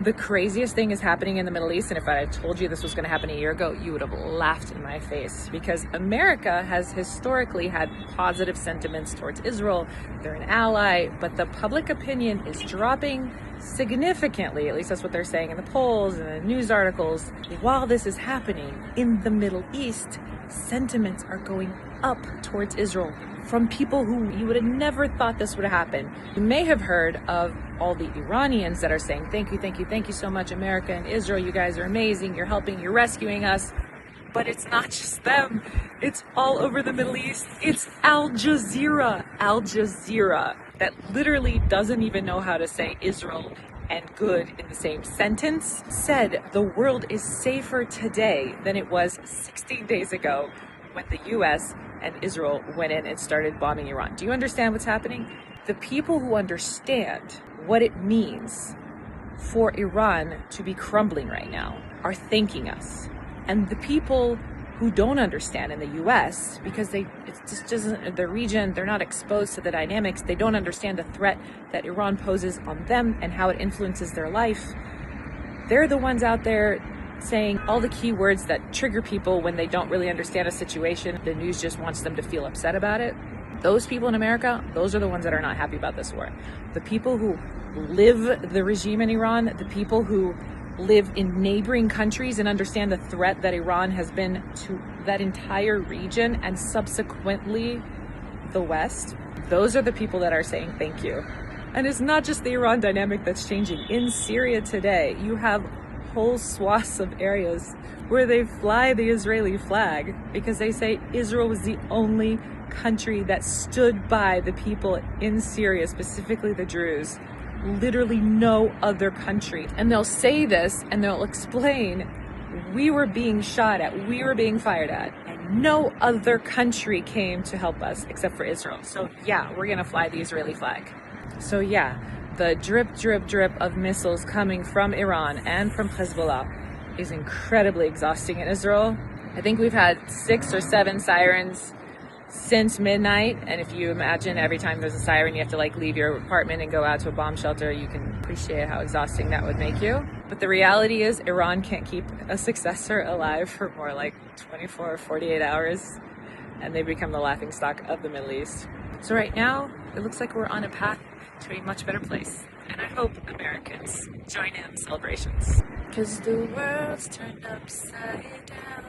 The craziest thing is happening in the Middle East, and if I had told you this was going to happen a year ago, you would have laughed in my face, because America has historically had positive sentiments towards Israel. They're an ally, but the public opinion is dropping significantly. At least that's what they're saying in the polls and the news articles. While this is happening in the Middle East, sentiments are going up towards Israel from people who you would have never thought this would happen. You may have heard of all the Iranians that are saying, thank you so much, America and Israel. You guys are amazing. You're helping, you're rescuing us. But it's not just them. It's all over the Middle East. It's Al Jazeera, that literally doesn't even know how to say Israel and good in the same sentence, said the world is safer today than it was 16 days ago when the US and Israel went in and started bombing Iran. Do you understand what's happening? The people who understand what it means for Iran to be crumbling right now are thanking us. And the people who don't understand in the US, because it just doesn't, the region, they're not exposed to the dynamics, they don't understand the threat that Iran poses on them and how it influences their life. They're the ones out there saying all the key words that trigger people when they don't really understand a situation. The news just wants them to feel upset about it. Those people in America, those are the ones that are not happy about this war. The people who live the regime in Iran, the people who live in neighboring countries and understand the threat that Iran has been to that entire region and subsequently the West, those are the people that are saying thank you. And it's not just the Iran dynamic that's changing. In Syria today, you have whole swaths of areas where they fly the Israeli flag because they say Israel was the only country that stood by the people in Syria, specifically the Druze. Literally no other country. And they'll say this and they'll explain, we were being shot at, we were being fired at, and no other country came to help us except for Israel. So yeah, we're gonna fly the Israeli flag. So yeah, the drip of missiles coming from Iran and from Hezbollah is incredibly exhausting in Israel. I think we've had 6 or 7 sirens since midnight, and if you imagine every time there's a siren you have to leave your apartment and go out to a bomb shelter, you can appreciate how exhausting that would make you. But the reality is Iran can't keep a successor alive for more like 24 or 48 hours, and they become the laughingstock of the Middle East. So right now it looks like we're on a path to a much better place, and I hope Americans join in the celebrations, because the world's turned upside down.